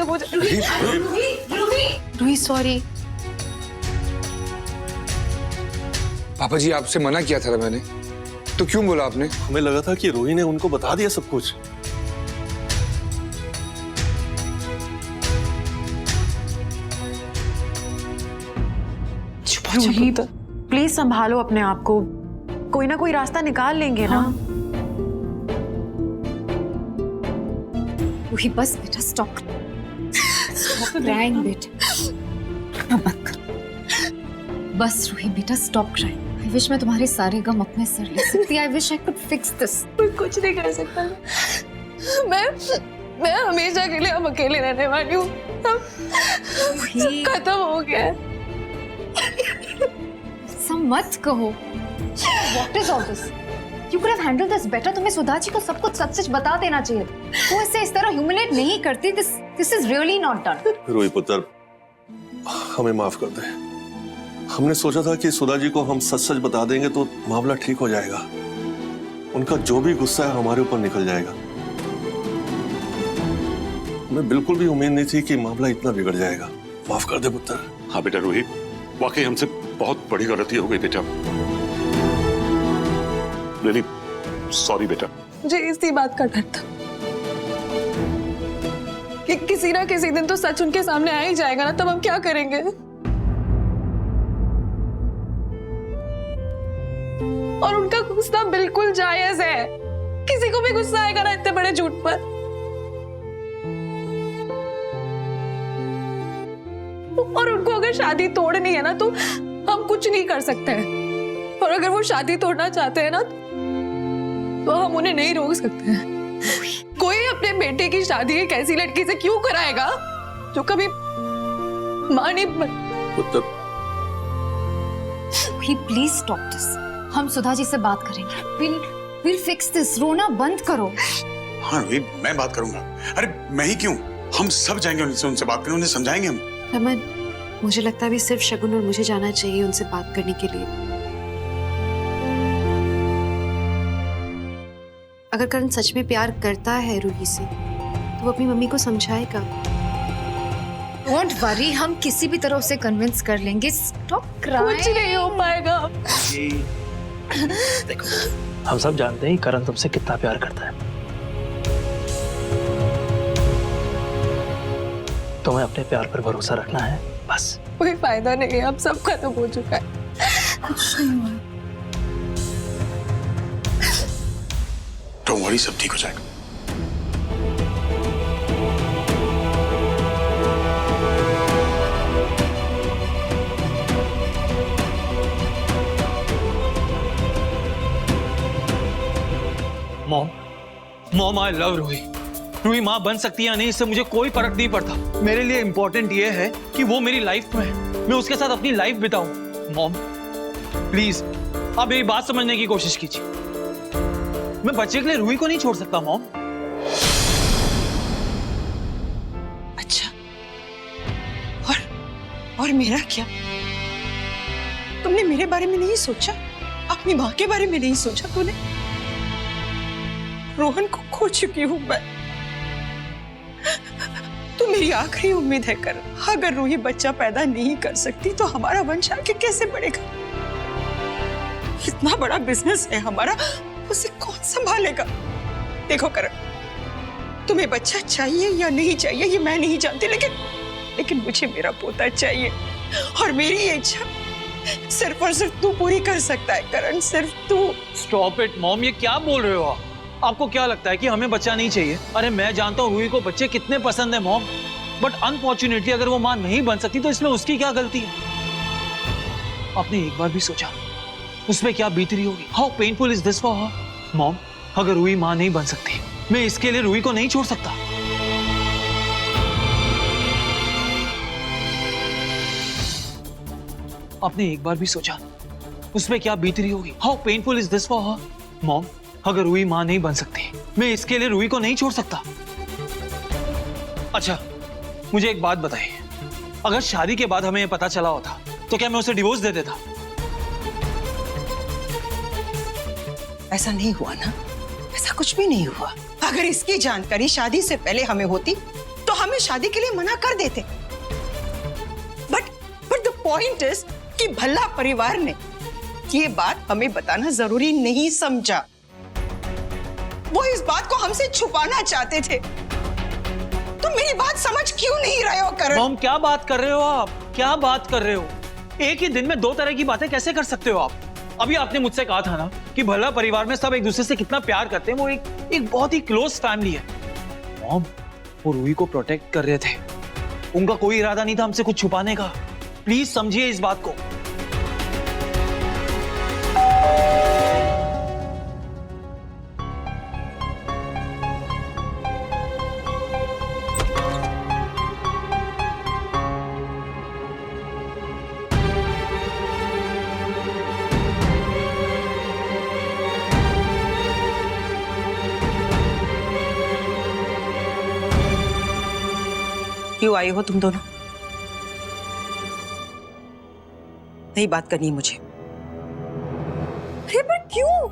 खत्म हो जाए। रूही सॉरी। पापा जी आपसे मना किया था ना मैंने, तो क्यों बोला आपने? हमें लगा था कि रूही ने उनको बता दिया सब कुछ। रूही प्लीज संभालो अपने आप को, कोई ना कोई रास्ता निकाल लेंगे ना। रूही बस बेटा स्टॉप क्राइंग बेटा, मत कर बस। रूही बेटा स्टॉप क्राइंग। आई विश मैं तुम्हारे सारे गम अपने सर ले सकती। I wish I could fix this. कोई कुछ नहीं कर सकता। मैं हमेशा के लिए अब अकेले रहने वाली हूँ। सब खत्म हो गया है। सब मत कहो। What is all this? You could have handled this better. तुम्हें सुधा जी को सब कुछ सच बता देना चाहिए था। वो इसे इस तरह ह्यूमिलेट नहीं करती। This is really not done. Ruhi पुत्र, हमें माफ कर दे। हमने सोचा था कि सुधा जी को हम सच बता देंगे तो मामला ठीक हो जाएगा। उनका जो भी गुस्सा है हमारे ऊपर निकल जाएगा। हमें बिल्कुल भी उम्मीद नहीं थी कि मामला इतना बिगड़ जाएगा। माफ कर दे पुत्र। हाँ बेटा रूही, वाकई हमसे बहुत बड़ी गलती हो गई बेटा। रियली सॉरी बेटा। मुझे इसी बात का डर था कि किसी ना किसी दिन तो सच उनके सामने आ ही जाएगा ना, तब हम क्या करेंगे? और उनका गुस्सा बिल्कुल जायज है। किसी को भी गुस्सा आएगा ना इतने बड़े झूठ पर। और उनको अगर शादी तोड़नी है ना तो हम कुछ नहीं कर सकते हैं। और अगर वो शादी तोड़ना चाहते हैं ना तो हम उन्हें नहीं रोक सकते हैं। कोई अपने बेटे की शादी एक ऐसी लड़की से क्यों कराएगा जो कभी मां नहीं बन। पुत्र प्लीज स्टॉप दिस। हम सुधा जी से बात करेंगे। we'll fix this. रोना बंद करो। हाँ रूही, मैं बात करूंगा। अरे मैं ही क्यों, हम सब जाएंगे उनसे बात करें, उन्हें समझाएंगे हम। रमन, मुझे लगता है अभी सिर्फ शगुन और मुझे जाना चाहिए उनसे बात करने के लिए। अगर करण सच में प्यार करता है रूही से तो वो अपनी मम्मी को समझाएगा। डोंट वरी, हम किसी भी तरह उसे कन्विंस कर लेंगे। Stop crying. कुछ नहीं हो पाएगा। देखो, हम सब जानते हैं करण तुमसे कितना प्यार करता है। तुम्हें अपने प्यार पर भरोसा रखना है बस। कोई फायदा नहीं है, अब सब खत्म हो चुका है। कुछ नहीं हुआ। डोंट वरी, सब ठीक हो जाएगा। Mom I love Roohi. Roohi माँ बन सकती है या नहीं इससे मुझे कोई फर्क नहीं पड़ता। मेरे लिए इंपॉर्टेंट ये है कि वो मेरी लाइफ में है, मैं उसके साथ अपनी लाइफ बिताऊं। मॉम प्लीज आप मेरी बात समझने की कोशिश कीजिए। मैं बच्चे के लिए रूही को नहीं छोड़ सकता मॉम। अच्छा, और मेरा क्या? तुमने मेरे बारे में नहीं सोचा? अपनी माँ के बारे में नहीं सोचा तूने? रोहन को खो चुकी हूं मैं। तू मेरी आखिरी उम्मीद है कर। अगर रूही बच्चा पैदा नहीं कर सकती तो हमारा वंश आगे कैसे बढ़ेगा? इतना बड़ा बिजनेस है हमारा, उसे कौन संभालेगा? देखो करण, तुम्हें बच्चा चाहिए या नहीं चाहिए ये मैं नहीं जानती, लेकिन मुझे मेरा पोता चाहिए। और मेरी ये इच्छा सिर्फ और सिर्फ तू पूरी कर सकता है करण, सिर्फ तू। स्टॉप इट मॉम, ये क्या बोल रहे हो आप? आपको क्या लगता है कि हमें बच्चा नहीं चाहिए? अरे मैं जानता हूँ रूही को बच्चे कितने पसंद है मॉम, बट अनफॉर्चुनेटली अगर वो माँ नहीं बन सकती तो इसमें उसकी क्या गलती है? आपने एक बार भी सोचा उसमें क्या बीत रही होगी? How painful is this for her? Mom अगर रूही माँ नहीं बन सकती मैं इसके लिए रूही को नहीं छोड़ सकता। आपने एक बार भी सोचा उसमें क्या बीत रही होगी? How painful is this for her? Mom अगर रूही मां नहीं बन सकती मैं इसके लिए रूही को नहीं छोड़ सकता। अच्छा मुझे एक बात बताइए, अगर शादी के बाद हमें पता चला होता तो क्या मैं उसे डिवोर्स दे देता? ऐसा नहीं हुआ ना, ऐसा कुछ भी नहीं हुआ। अगर इसकी जानकारी शादी से पहले हमें होती तो हमें शादी के लिए मना कर देते। बट द पॉइंट इज कि भल्ला परिवार ने ये बात हमें बताना जरूरी नहीं समझा। वो इस बात को हमसे छुपाना चाहते थे। तुम मेरी बात समझ क्यों नहीं रहे हो करण? मॉम क्या बात कर रहे हो आप? क्या बात कर रहे हो? एक ही दिन में दो तरह की बातें कैसे कर सकते हो आप? अभी आपने मुझसे कहा था ना कि भला परिवार में सब एक दूसरे से कितना प्यार करते हैं, वो एक बहुत ही क्लोज फैमिली है। मॉम, वो रूही को प्रोटेक्ट कर रहे थे, उनका कोई इरादा नहीं था हमसे कुछ छुपाने का। प्लीज समझिए इस बात को। क्यों आई हो तुम दोनों? नहीं बात करनी है मुझे। अरे पर क्यों?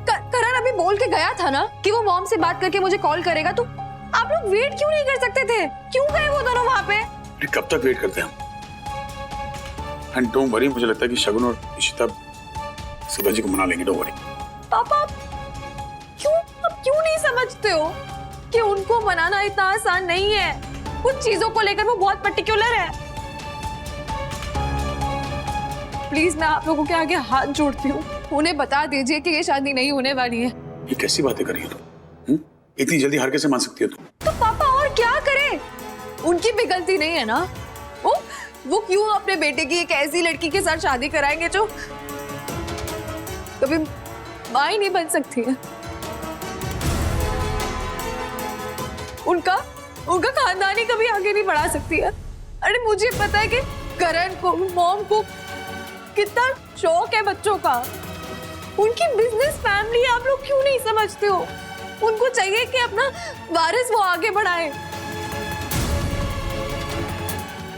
करण अभी बोल के गया था ना कि वो मॉम से बात करके मुझे कॉल करेगा, तो आप लोग वेट क्यों नहीं कर सकते थे? क्यों गए वो दोनों वहां पे? कब तक वेट करते हैं हम? एंड डोंट वरी, मुझे लगता है कि शगुन और इशिता सुधा जी को मना लेंगे। Don't worry. पापा आप क्यों नहीं समझते हो कि उनको मनाना इतना आसान नहीं है? कुछ चीजों को लेकर वो बहुत पर्टिकुलर है। प्लीज मैं आप लोगों के आगे हाथ जोड़ती हूँ, उन्हें बता दीजिए कि ये शादी नहीं होने वाली है। ये कैसी बातें कर रही हो तुम? इतनी जल्दी हार कैसे मान सकती हो तुम? तो पापा और क्या करें? उनकी भी गलती नहीं है ना? वो क्यों अपने बेटे की एक ऐसी लड़की के साथ शादी कराएंगे जो कभी मां ही नहीं बन सकती है? उनका खानदान ही कभी आगे नहीं बढ़ा सकती है। अरे मुझे पता है कि करण को, मॉम को कितना शौक है बच्चों का। उनकी बिजनेस फैमिली आप लोग क्यों नहीं समझते हो? उनको चाहिए कि अपना वारिस वो आगे बढ़ाए,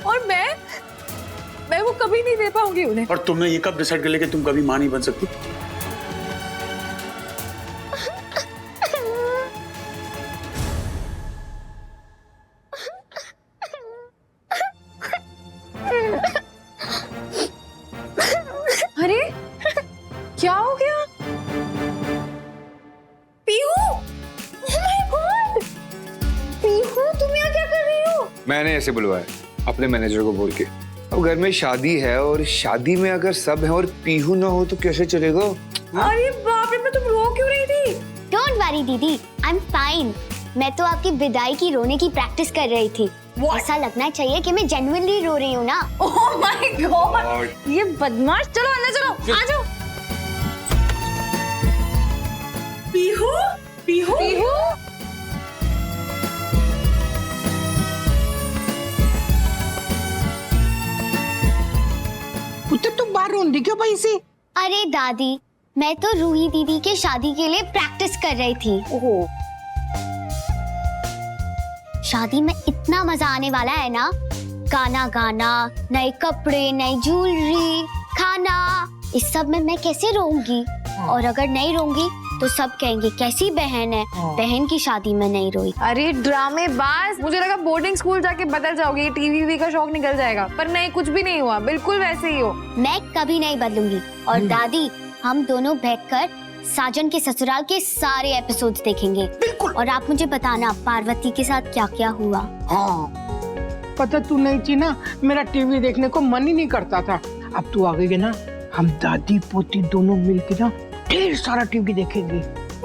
और मैं वो कभी नहीं दे पाऊंगी उन्हें। और तुमने ये कब डिसाइड कर लिया कि तुम कभी मां नहीं बन सकती? अरे क्या हो गया? Pihu, oh my God! Pihu तुम यहाँ क्या कर रही हो? मैंने ऐसे बुलवाया अपने मैनेजर को बोल के। अब घर में शादी है और शादी में अगर सब है और पीहू ना हो तो कैसे चलेगा? अरे बाप रे, मैं तुम रो क्यों रही थी? डोंट वरी दीदी, आई एम फाइन। मैं तो आपकी विदाई की रोने की प्रैक्टिस कर रही थी। ऐसा लगना चाहिए कि मैं जेन्युइनली रो रही हूँ ना। ओह माय गॉड, ये बदमाश! चलो अंदर चलो, आ जाओ। पीहू, पीहू, पीहू। पुत्र तुम बाहर रोंदी क्यों भाई से? अरे दादी, मैं तो रूही दीदी के शादी के लिए प्रैक्टिस कर रही थी। ओहो, शादी में इतना मजा आने वाला है ना, गाना गाना, नए कपड़े, नई ज्वेलरी, खाना, इस सब में मैं कैसे रहूंगी? और अगर नहीं रहूंगी तो सब कहेंगे कैसी बहन है, बहन की शादी में नहीं रोई। अरे ड्रामेबाज, मुझे लगा बोर्डिंग स्कूल जाके बदल जाओगी, टीवी का शौक निकल जाएगा, पर नहीं, कुछ भी नहीं हुआ, बिल्कुल वैसे ही हो। मैं कभी नहीं बदलूंगी। और दादी, हम दोनों बैठकर साजन के ससुराल के सारे एपिसोड्स देखेंगे। बिल्कुल। और आप मुझे बताना पार्वती के साथ क्या क्या हुआ। हाँ, पता तू नहीं थी ना, मेरा टीवी देखने को मन ही नहीं करता था। अब तू आ गई है ना, हम दादी पोती दोनों मिलके ना ढेर सारा टीवी देखेंगे।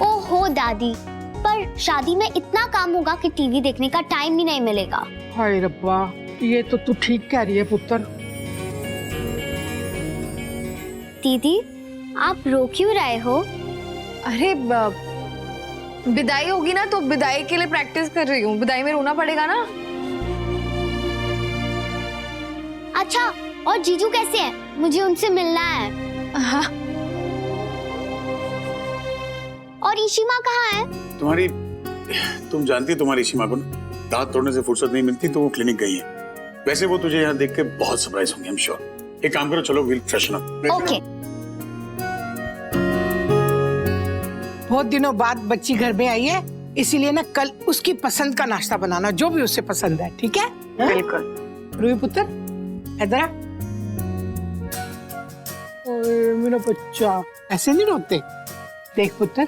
ओहो दादी, पर शादी में इतना काम होगा कि टीवी देखने का टाइम ही नहीं मिलेगा। हाय रब्बा, ये तो तू ठीक कह रही है पुत्र। दीदी, आप रो क्यों रहे हो? अरे विदाई होगी ना, तो विदाई के लिए प्रैक्टिस कर रही हूँ। विदाई में रोना पड़ेगा ना। अच्छा, और जीजू कैसे हैं? मुझे उनसे मिलना है। हाँ। और ईशिमा कहाँ है? तुम जानती हो तुम्हारी ईशिमा को ना, दांत तोड़ने से फुर्सत नहीं मिलती तो वो क्लिनिक गई है। वैसे वो तुझे यहाँ देख के बहुत सरप्राइज होंगी, आई एम श्योर। एक काम करो, चलो वील फ्रेशन अप। ओके। बहुत दिनों बाद बच्ची घर में आई है, इसीलिए ना कल उसकी पसंद का नाश्ता बनाना, जो भी उससे पसंद है, ठीक है? बिल्कुल। रूही पुत्र, इधर आ। ओए मेरा बच्चा, ऐसे नहीं रोते। देख पुत्र,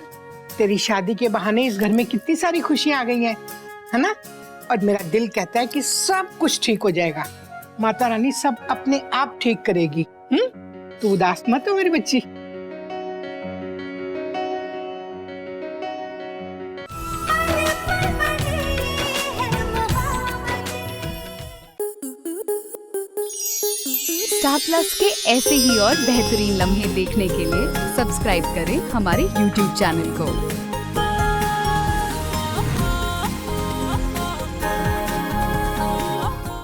तेरी शादी के बहाने इस घर में कितनी सारी खुशियां आ गई हैं, है ना? और मेरा दिल कहता है कि सब कुछ ठीक हो जाएगा। माता रानी सब अपने आप ठीक करेगी। तू उदास मत हो मेरी बच्ची। स्टार प्लस के ऐसे ही और बेहतरीन लम्हे देखने के लिए सब्सक्राइब करें हमारे YouTube चैनल को।